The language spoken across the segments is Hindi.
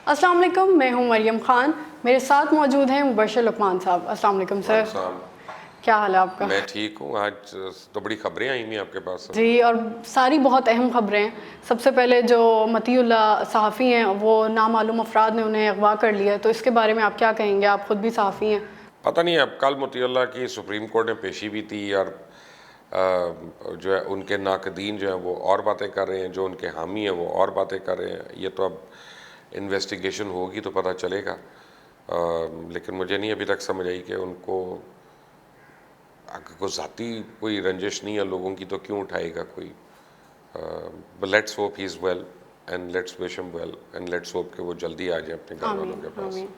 अस्सलाम वालेकुम, मैं हूं मरियम खान। मेरे साथ मौजूद हैं मुबशर लुकमान साहब। अस्सलाम वालेकुम सर, साहब। क्या हाल है आपका? मैं ठीक हूँ। आज तो बड़ी खबरें आई हुई हैं आपके पास। जी, और सारी बहुत अहम खबरें हैं। सबसे पहले जो मतीउल्लाह सहाफ़ी हैं, वो नामालूम अफराद ने उन्हें अगवा कर लिया है, तो इसके बारे में आप क्या कहेंगे? आप खुद भी सहाफ़ी हैं। पता नहीं, अब कल मोतीउल्लाह की सुप्रीम कोर्ट में पेशी भी थी और जो है उनके नाकदीन जो है वो और बातें कर रहे हैं, जो उनके हामी हैं वो और बातें कर रहे हैं। ये तो अब इन्वेस्टिगेशन होगी तो पता चलेगा। लेकिन मुझे नहीं अभी तक समझ आई कि उनको अगर कोई ज़ाती कोई रंजिश नहीं है लोगों की तो क्यों उठाएगा कोई। Let's hope he is well and let's wish him well and let's hope कि वो जल्दी आ जाए अपने घर वालों आमीन, के पास। आमीन।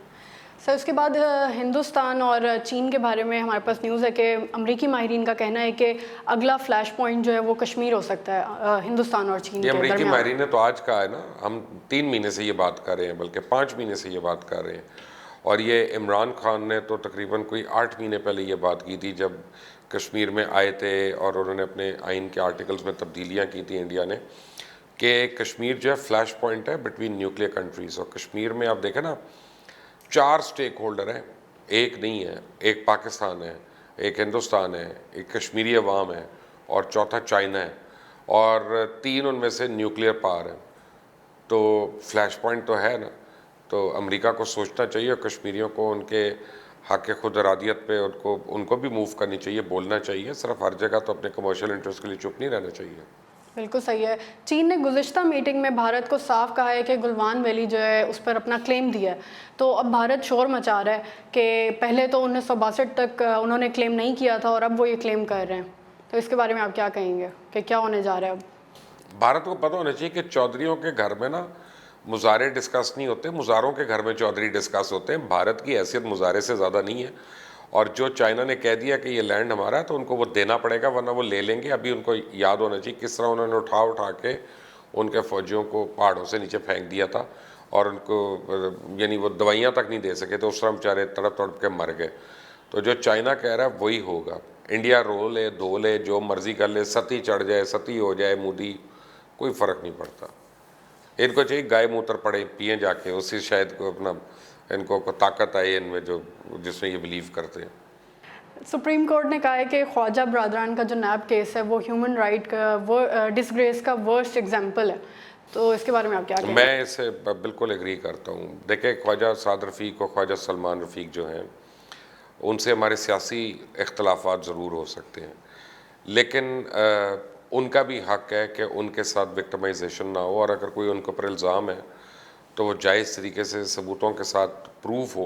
सर, उसके बाद हिंदुस्तान और चीन के बारे में हमारे पास न्यूज़ है कि अमरीकी माहिरीन का कहना है कि अगला फ्लैश पॉइंट जो है वो कश्मीर हो सकता है हिंदुस्तान और चीन ये के अमरीकी दरमियान। माहिरीन ने तो आज कहा है ना, हम 3 महीने से ये बात कर रहे हैं, बल्कि 5 महीने से ये बात कर रहे हैं। और ये इमरान खान ने तो तकरीबन कोई 8 महीने पहले ये बात की थी, जब कश्मीर में आए थे और उन्होंने अपने आइन के आर्टिकल्स में तब्दीलियाँ की थी इंडिया ने, कि कश्मीर जो है फ्लैश पॉइंट है बिटवीन न्यूक्लियर कंट्रीज़। और कश्मीर में आप देखें ना, 4 स्टेक होल्डर हैं, एक नहीं है। एक पाकिस्तान है, एक हिंदुस्तान है, एक कश्मीरी अवाम है और चौथा चाइना है, और 3 उनमें से न्यूक्लियर पावर है। तो फ्लैश पॉइंट तो है ना। तो अमेरिका को सोचना चाहिए और कश्मीरियों को उनके हक़ खुद इरादियत पे उनको भी मूव करनी चाहिए, बोलना चाहिए। सिर्फ हर जगह तो अपने कमर्शियल इंटरेस्ट के लिए चुप नहीं रहना चाहिए। बिल्कुल सही है। चीन ने गुज़िश्ता मीटिंग में भारत को साफ कहा है कि गलवान वैली जो है उस पर अपना क्लेम दिया है। तो अब भारत शोर मचा रहा है कि पहले तो 1962 तक उन्होंने क्लेम नहीं किया था और अब वो ये क्लेम कर रहे हैं। तो इसके बारे में आप क्या कहेंगे कि क्या होने जा रहा है अब? भारत को पता होना चाहिए कि चौधरियों के घर में ना मुजारे डिस्कस नहीं होते, मुजारों के घर में चौधरी डिस्कस होते हैं। भारत की हैसियत मुजारे से ज़्यादा नहीं है। और जो चाइना ने कह दिया कि ये लैंड हमारा है तो उनको वो देना पड़ेगा, वरना वो ले लेंगे। अभी उनको याद होना चाहिए किस तरह उन्होंने उठा उठा के उनके फौजियों को पहाड़ों से नीचे फेंक दिया था, और उनको यानी वो दवाइयाँ तक नहीं दे सके थे, उस तरह बेचारे तड़प तड़प के मर गए। तो जो चाइना कह रहा है वही होगा। इंडिया रो ले धो ले जो मर्जी कर ले, सती चढ़ जाए सती हो जाए मोदी, कोई फ़र्क नहीं पड़ता। इनको चाहिए गाय मूत्र पड़े पिए जाके, उससे शायद को अपना इनको को ताकत आए इनमें, जो जिसमें ये बिलीव करते हैं। सुप्रीम कोर्ट ने कहा है कि ख्वाजा बरदरान का जो नैब केस है वो ह्यूमन राइट का वो डिसग्रेस का वर्स्ट एग्जाम्पल है। तो इसके बारे में आप क्या कहेंगे? मैं इससे बिल्कुल एग्री करता हूँ। देखिए, ख्वाजा साद रफ़ीक और ख्वाजा सलमान रफ़ीक जो हैं, उनसे हमारे सियासी इख्तलाफात ज़रूर हो सकते हैं, लेकिन उनका भी हक़ है कि उनके साथ विक्टिमाइजेशन ना हो। और अगर कोई उनके ऊपर इल्ज़ाम है तो वो जायज़ तरीके से सबूतों के साथ प्रूफ हो,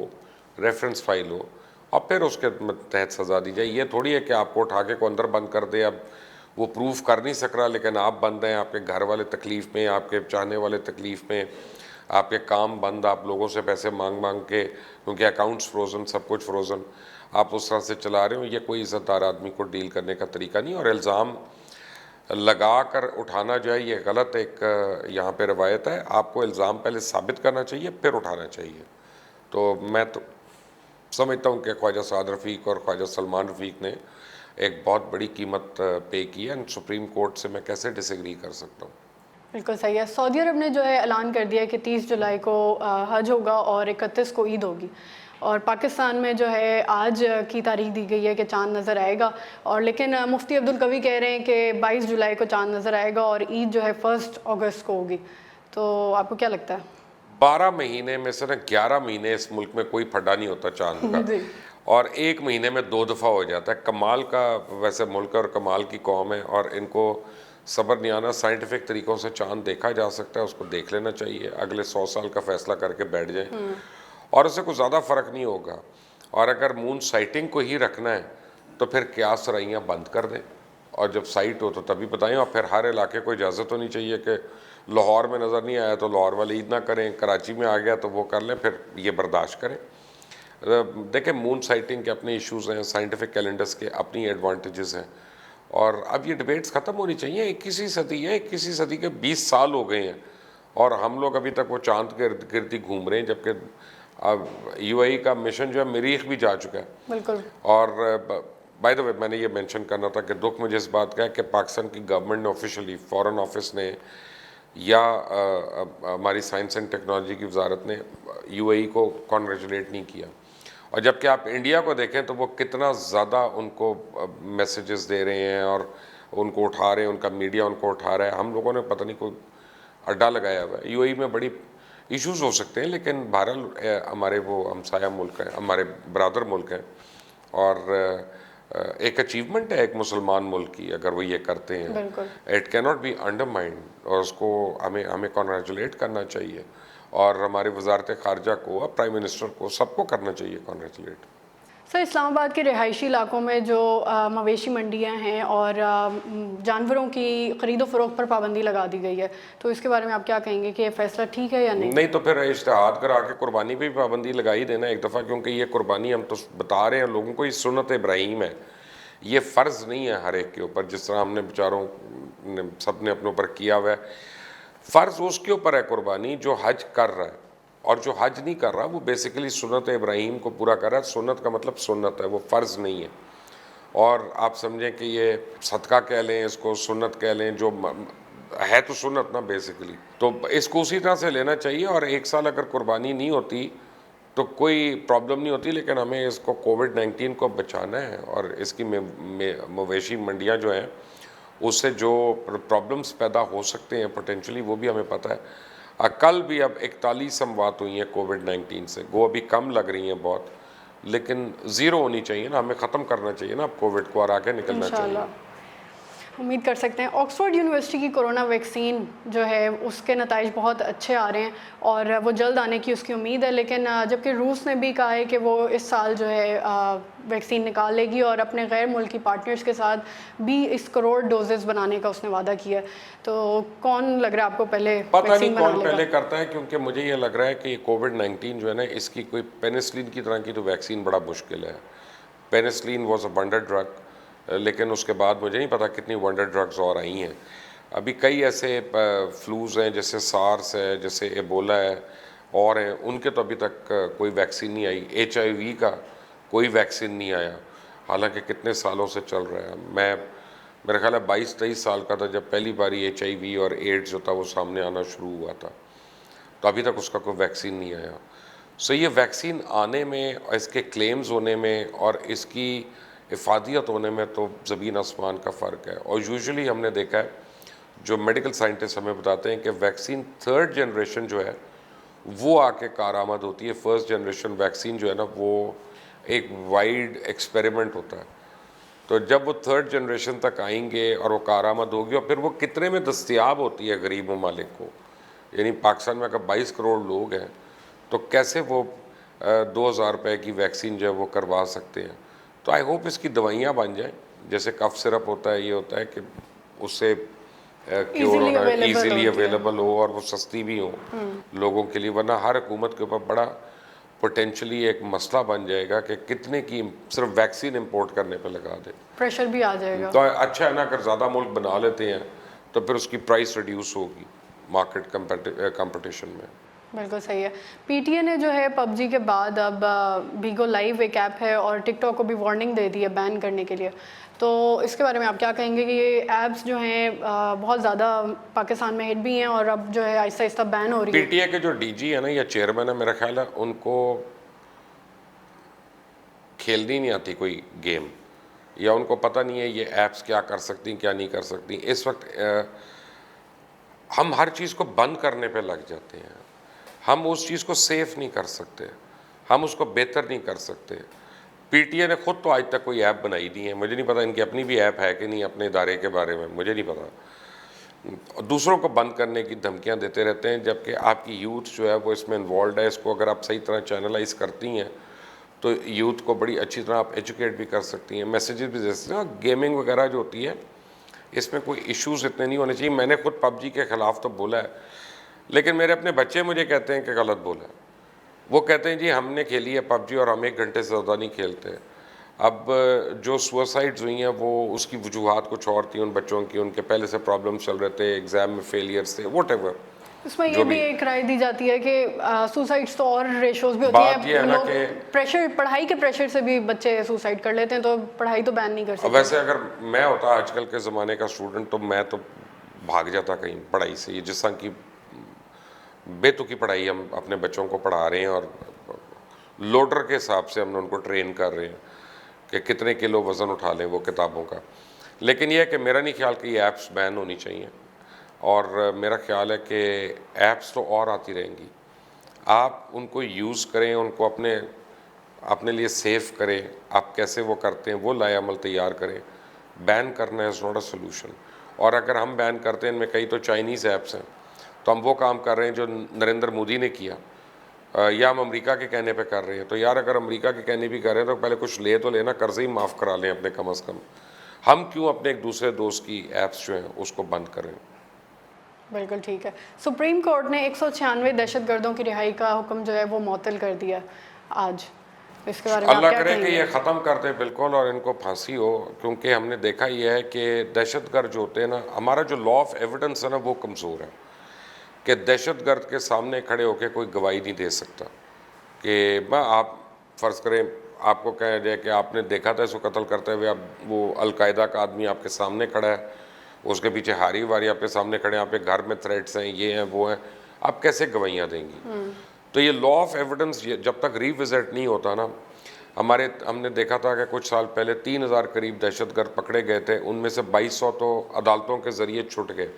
रेफरेंस फाइल हो, और फिर उसके तहत सज़ा दी जाए। ये थोड़ी है कि आपको उठा के को अंदर बंद कर दे। अब वो प्रूफ कर नहीं सक रहा, लेकिन आप बंद हैं, आपके घर वाले तकलीफ़ में, आपके चाहने वाले तकलीफ़ में, आपके काम बंद, आप लोगों से पैसे मांग मांग के, क्योंकि अकाउंट्स फ्रोज़न, सब कुछ फ्रोज़न, आप उस तरह से चला रहे हो। ये कोई इज़्ज़तदार आदमी को डील करने का तरीका नहीं। और इल्ज़ाम लगा कर उठाना जो है ये गलत एक यहाँ पे रवायत है। आपको इल्ज़ाम पहले साबित करना चाहिए फिर उठाना चाहिए। तो मैं तो समझता हूँ कि ख्वाजा साद रफ़ीक और ख्वाजा सलमान रफ़ीक ने एक बहुत बड़ी कीमत पे की है, एंड सुप्रीम कोर्ट से मैं कैसे डिसएग्री कर सकता हूँ। बिल्कुल सही है। सऊदी अरब ने जो है ऐलान कर दिया है कि 30 जुलाई को हज होगा और 31 को ईद होगी। और पाकिस्तान में जो है आज की तारीख दी गई है कि चाँद नज़र आएगा। और लेकिन मुफ्ती अब्दुल कवी कह रहे हैं कि 22 जुलाई को चाँद नज़र आएगा और ईद जो है 1 अगस्त को होगी। तो आपको क्या लगता है? 12 महीने में से ना 11 महीने इस मुल्क में कोई फड्डा नहीं होता चांद का, जी। और एक महीने में 2 दफ़ा हो जाता है। कमाल का वैसे मुल्क और कमाल की कौम है, और इनको सब्र नहीं आना। साइंटिफिक तरीक़ों से चांद देखा जा सकता है, उसको देख लेना चाहिए। अगले 100 साल का फ़ैसला करके बैठ जाएं और उससे कुछ ज़्यादा फ़र्क नहीं होगा। और अगर मून साइटिंग को ही रखना है तो फिर क़यास रइयाँ बंद कर दें, और जब साइट हो तो तभी बताएं। और फिर हर इलाके को इजाज़त होनी चाहिए कि लाहौर में नज़र नहीं आया तो लाहौर वाले ईद ना करें, कराची में आ गया तो वो कर लें, फिर ये बर्दाश्त करें। देखें, मून साइटिंग के अपने इश्यूज़ हैं, साइंटिफिक कैलेंडर्स के अपनी एडवांटेजेस हैं, और अब ये डिबेट्स ख़त्म होनी चाहिए। 21वीं सदी है, 21वीं सदी के 20 साल हो गए हैं और हम लोग अभी तक वो चांद के इर्द गिर्द ही घूम रहे हैं, जबकि अब यूएई का मिशन जो है मरीख भी जा चुका है। बिल्कुल। और बाय द वे, मैंने ये मेंशन करना था कि दुख मुझे इस बात का है कि पाकिस्तान की गवर्नमेंट ने ऑफिशियली, फॉरेन ऑफिस ने या हमारी साइंस एंड टेक्नोलॉजी की वजारत ने यूएई को कॉन्ग्रेचुलेट नहीं किया। और जबकि आप इंडिया को देखें तो वो कितना ज़्यादा उनको मैसेजेस दे रहे हैं और उनको उठा रहे हैं, उनका मीडिया उनको उठा रहा है। हम लोगों ने पता नहीं कोई अड्डा लगाया हुआ है। यूएई में बड़ी इश्यूज हो सकते हैं, लेकिन बहरहाल हमारे वो हमसाया मुल्क है, हमारे बरादर मुल्क हैं, और एक अचीवमेंट है एक मुसलमान मुल्क की अगर वो ये करते हैं। It can not be undermined, और उसको हमें कॉन्ग्रेचुलेट करना चाहिए, और हमारे वजारत ख़ारजा को, प्राइम मिनिस्टर को, सबको करना चाहिए कॉन्ग्रेचुलेट। सर, इस्लामाबाद के रिहायशी इलाकों में जो मवेशी मंडियां हैं और जानवरों की ख़रीदो फ़रोख्त पर पाबंदी लगा दी गई है, तो इसके बारे में आप क्या कहेंगे कि ये फ़ैसला ठीक है या नहीं? नहीं तो फिर इज्तिहाद करा के कुर्बानी पे भी पाबंदी लगा ही देना एक दफ़ा, क्योंकि ये कुर्बानी हम तो बता रहे हैं लोगों को, ये सुन्नत इब्राहीम है, ये फ़र्ज़ नहीं है हर एक के ऊपर। जिस तरह हमने बेचारों ने सब ने अपने ऊपर किया हुआ है, फ़र्ज़ उसके ऊपर है कुर्बानी जो हज कर रहा है, और जो हज नहीं कर रहा वो बेसिकली सुन्नत इब्राहीम को पूरा कर रहा है। सुन्नत का मतलब सुन्नत है, वो फ़र्ज़ नहीं है। और आप समझें कि ये सदका कह लें, इसको सुन्नत कह लें, जो है तो सुन्नत ना बेसिकली, तो इसको उसी तरह से लेना चाहिए। और एक साल अगर कुर्बानी नहीं होती तो कोई प्रॉब्लम नहीं होती, लेकिन हमें इसको कोविड-19 को बचाना है, और इसकी मवेशी मंडियाँ जो हैं उससे जो प्रॉब्लम्स पैदा हो सकते हैं पोटेंशली, वो भी हमें पता है। कल भी अब 41 अमवात हुई हैं कोविड-19 से, वो अभी कम लग रही हैं बहुत, लेकिन ज़ीरो होनी चाहिए ना, हमें ख़त्म करना चाहिए ना अब कोविड को, और आगे निकलना चाहिए। उम्मीद कर सकते हैं। ऑक्सफोर्ड यूनिवर्सिटी की कोरोना वैक्सीन जो है उसके नताइज बहुत अच्छे आ रहे हैं और वो जल्द आने की उसकी उम्मीद है, लेकिन जबकि रूस ने भी कहा है कि वो इस साल जो है वैक्सीन निकाल लेगी, और अपने गैर मुल्की पार्टनर्स के साथ 20 करोड़ डोजेस बनाने का उसने वादा किया है। तो कौन लग रहा है आपको पहले पता नहीं कौन पहले करता है, क्योंकि मुझे ये लग रहा है कि कोविड-19 जो है ना, इसकी कोई पेनिसिलिन की तरह की तो वैक्सीन बड़ा मुश्किल है। Penicillin was a wonder drug, लेकिन उसके बाद मुझे नहीं पता कितनी वंडर ड्रग्स और आई हैं। अभी कई ऐसे फ्लूज़ हैं, जैसे सार्स है, जैसे एबोला है, और हैं, उनके तो अभी तक कोई वैक्सीन नहीं आई। HIV का कोई वैक्सीन नहीं आया, हालांकि कितने सालों से चल रहा है। मेरा ख्याल है 22-23 साल का था जब पहली बारी HIV और एड्स जो था वो सामने आना शुरू हुआ था, तो अभी तक उसका कोई वैक्सीन नहीं आया। सो ये वैक्सीन आने में, इसके क्लेम्स होने में और इसकी इफ़ादियत होने में तो ज़मीन आसमान का फ़र्क है। और यूजुअली हमने देखा है, जो मेडिकल साइंटिस्ट हमें बताते हैं कि वैक्सीन 3rd जनरेशन जो है वो आके कारआमद होती है। 1st जनरेशन वैक्सीन जो है ना, वो एक वाइड एक्सपेरिमेंट होता है। तो जब वो 3rd जनरेशन तक आएंगे और वो कारआमद होगी, और फिर वो कितने में दस्तयाब होती है गरीब ममालिक को, यानी पाकिस्तान में अगर 22 करोड़ लोग हैं तो कैसे वो 2000 रुपये की वैक्सीन जो है वो करवा सकते हैं। तो आई होप इसकी दवाइयाँ बन जाएं, जैसे कफ सिरप होता है, ये होता है कि उससे क्योर होना ईज़िली अवेलेबल हो और वो सस्ती भी हो लोगों के लिए, वरना हर हुकूमत के ऊपर बड़ा पोटेंशली एक मसला बन जाएगा कि कितने की सिर्फ वैक्सीन इंपोर्ट करने पे लगा दे, प्रेशर भी आ जाएगा। तो अच्छा है ना, अगर ज़्यादा मुल्क बना लेते हैं तो फिर उसकी प्राइस रिड्यूस होगी मार्केट कंपटीशन में। बिल्कुल सही है। PTA ने जो है PUBG के बाद अब बीगो लाइव एक ऐप है और टिकटॉक को भी वार्निंग दे दी है बैन करने के लिए, तो इसके बारे में आप क्या कहेंगे कि ये ऐप्स जो हैं बहुत ज़्यादा पाकिस्तान में हिट भी हैं और अब जो है आहिस्ता आहिस्ता बैन हो रही है? PTA के जो DG है ना या चेयरमैन है, मेरा ख्याल है उनको खेलनी नहीं आती कोई गेम, या उनको पता नहीं है ये ऐप्स क्या कर सकती क्या नहीं कर सकती। इस वक्त हम हर चीज़ को बंद करने पे लग जाते हैं, हम उस चीज़ को सेफ़ नहीं कर सकते, हम उसको बेहतर नहीं कर सकते। PTA ने खुद तो आज तक कोई ऐप बनाई नहीं है, मुझे नहीं पता इनकी अपनी भी ऐप है कि नहीं अपने इदारे के बारे में, मुझे नहीं पता। दूसरों को बंद करने की धमकियां देते रहते हैं, जबकि आपकी यूथ जो है वो इसमें इन्वॉल्व है। इसको अगर आप सही तरह चैनलाइज करती हैं तो यूथ को बड़ी अच्छी तरह आप एजुकेट भी कर सकती हैं, मैसेजेस भी दे सकती हैं। गेमिंग वगैरह जो होती है इसमें कोई इश्यूज़ इतने नहीं होने चाहिए। मैंने खुद PUBG के ख़िलाफ़ तो बोला है, लेकिन मेरे अपने बच्चे मुझे कहते हैं कि गलत बोला है। वो कहते हैं जी हमने खेली है PUBG और हम 1 घंटे से ज़्यादा नहीं खेलते। अब जो सुसाइड्स हुई हैं वो उसकी वजूहात कुछ और थी उन बच्चों की, उनके पहले से प्रॉब्लम चल रहे थे, एग्ज़ाम में फेलियर्स थे, व्हाटएवर। इसमें ये भी एक राय दी जाती है कि सुसाइड्स तो और रेशोज भी होती है, लोग प्रेशर, पढ़ाई के प्रेशर से भी बच्चे सुसाइड कर लेते हैं, तो पढ़ाई तो बैन नहीं कर सकते। वैसे अगर मैं होता आजकल के ज़माने का स्टूडेंट तो मैं तो भाग जाता कहीं पढ़ाई से। ये जिस तरह की बेतुकी पढ़ाई हम अपने बच्चों को पढ़ा रहे हैं और लोडर के हिसाब से हम उनको ट्रेन कर रहे हैं कि कितने किलो वज़न उठा लें वो किताबों का। लेकिन यह है कि मेरा नहीं ख्याल कि ये ऐप्स बैन होनी चाहिए, और मेरा ख्याल है कि ऐप्स तो और आती रहेंगी। आप उनको यूज़ करें, उनको अपने लिए सेफ करें। आप कैसे वो करते हैं वो लाए अमल तैयार करें। बैन करना इज़ नॉट अ सोल्यूशन। और अगर हम बैन करते हैं, इनमें कई तो चाइनीज़ ऐप्स हैं, तो हम वो काम कर रहे हैं जो नरेंद्र मोदी ने किया, या हम अमेरिका के कहने पे कर रहे हैं। तो यार अगर अमेरिका के कहने भी कर रहे हैं तो पहले कुछ ले तो लेना, कर्ज़ ही माफ़ करा लें अपने कम अज़ कम। हम क्यों अपने एक दूसरे दोस्त की ऐप्स जो हैं उसको बंद करें। बिल्कुल ठीक है। सुप्रीम कोर्ट ने 196 दहशतगर्दों की रिहाई का हुक्म जो है वो मुअत्तल कर दिया आज। इसके बारे में आप अल्लाह क्या करे कि कहेंगे? ये ख़त्म कर दे बिल्कुल और इनको फांसी हो, क्योंकि हमने देखा ये है कि दहशतगर्द जो होते हैं ना, हमारा जो लॉ ऑफ एविडेंस है ना वो कमज़ोर है कि दहशतगर्द के सामने खड़े होकर कोई गवाही नहीं दे सकता कि आप फ़र्ज़ करें आपको कह जाए कि आपने देखा था इसको कत्ल करते हुए, अब वो अलकायदा का आदमी आपके सामने खड़ा है, उसके पीछे हारी वारी आपके सामने खड़े हैं, आपके घर में थ्रेट्स हैं, ये हैं वो हैं, आप कैसे गवाहियाँ देंगी? तो ये लॉ ऑफ एविडेंस जब तक रिविज़िट नहीं होता ना, हमने देखा था कि कुछ साल पहले 3000 करीब दहशतगर्द पकड़े गए थे, उनमें से 2200 तो अदालतों के ज़रिए छूट गए,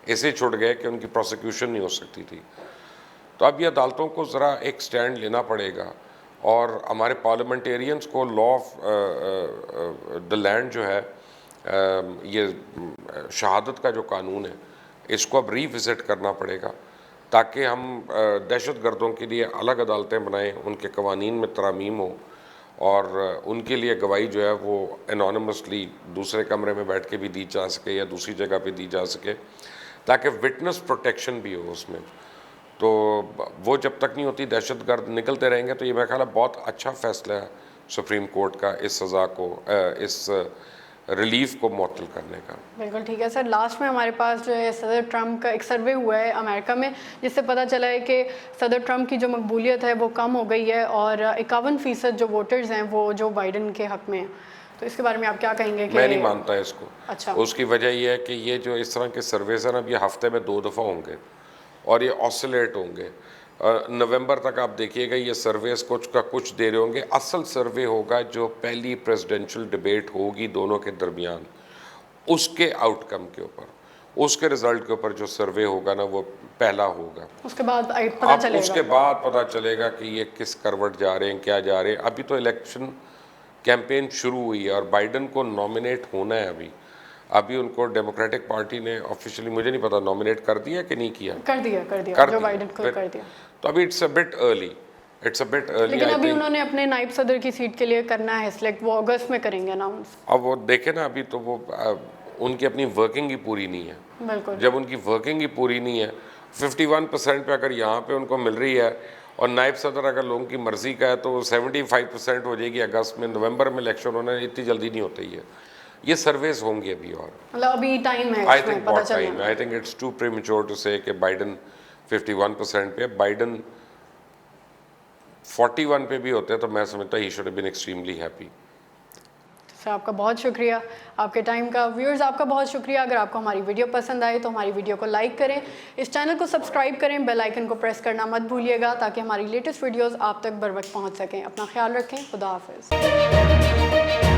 ऐसे छूट गए कि उनकी प्रोसिक्यूशन नहीं हो सकती थी। तो अब ये अदालतों को ज़रा एक स्टैंड लेना पड़ेगा, और हमारे पार्लियामेंटेरियंस को लॉ ऑफ द लैंड जो है, ये शहादत का जो कानून है, इसको अब रिविज़िट करना पड़ेगा ताकि हम दहशतगर्दों के लिए अलग अदालतें बनाएं, उनके कवानीन में तरामीम हो, और उनके लिए गवाही जो है वो एनोनिमसली दूसरे कमरे में बैठ के भी दी जा सके या दूसरी जगह पे दी जा सके, ताकि विटनेस प्रोटेक्शन भी हो उसमें। तो वो जब तक नहीं होती, दहशतगर्द निकलते रहेंगे। तो ये मेरा ख्याल है बहुत अच्छा फ़ैसला है सुप्रीम कोर्ट का इस सज़ा को, इस रिलीफ को मुअत्तल करने का। बिल्कुल ठीक है सर। लास्ट में हमारे पास जो है सदर ट्रंप का एक सर्वे हुआ है अमेरिका में, जिससे पता चला है कि सदर ट्रंप की जो मकबूलियत है वो कम हो गई है और 51% जो वोटर्स हैं वो जो बाइडन के हक़ में हैं। तो इसके बारे में आप क्या कहेंगे? कि मैं नहीं मानता इसको। अच्छा। उसकी वजह यह है कि ये जो इस तरह के सर्वेज हैं ना, ये हफ्ते में 2 दफ़ा होंगे और ये ऑसिलेट होंगे। नवंबर तक आप देखिएगा ये सर्वेस कुछ का कुछ दे रहे होंगे। असल सर्वे होगा जो पहली प्रेसिडेंशियल डिबेट होगी दोनों के दरमियान, उसके आउटकम के ऊपर, उसके रिजल्ट के ऊपर जो सर्वे होगा ना वो पहला होगा। उसके बाद पता चलेगा। उसके बाद पता चलेगा कि ये किस करवट जा रहे हैं, क्या जा रहे हैं। अभी तो इलेक्शन कैंपेन शुरू हुई है और बाइडन को नॉमिनेट होना है। अभी उनको डेमोक्रेटिक पार्टी ने ऑफिशियली, मुझे नहीं पता नॉमिनेट कर दिया कि नहीं किया। कर दिया जो बाइडन को कर दिया। तो अभी इट्स अ बिट अर्ली। लेकिन अभी उन्होंने अपने नायब सदर की सीट के लिए करना है सिलेक्ट, वो अगस्त में करेंगे अनाउंस। अब वो देखे ना, अभी तो वो उनकी अपनी वर्किंग ही पूरी नहीं है। बिल्कुल। जब उनकी वर्किंग ही पूरी नहीं है, 51% पे अगर यहाँ पे उनको मिल रही है और नायब सदर अगर लोगों की मर्जी का है तो 75% हो जाएगी अगस्त में। नवंबर में इलेक्शन होना इतनी जल्दी नहीं होता ही है। ये सर्वेस होंगे अभी, और मतलब अभी टाइम है। आई थिंक बहुत टाइम है। I think it's too premature to say कि बाइडन 51% पे, बाइडन 41 पे भी होते तो मैं समझता he should have been extremely happy. Sir आपका बहुत शुक्रिया आपके टाइम का। व्यूअर्स आपका बहुत शुक्रिया। अगर आपको हमारी वीडियो पसंद आए तो हमारी वीडियो को लाइक करें, इस चैनल को सब्सक्राइब करें, बेल आइकन को प्रेस करना मत भूलिएगा ताकि हमारी लेटेस्ट वीडियोस आप तक बर वक्त पहुंच सकें। अपना ख्याल रखें। खुदा हाफिज़।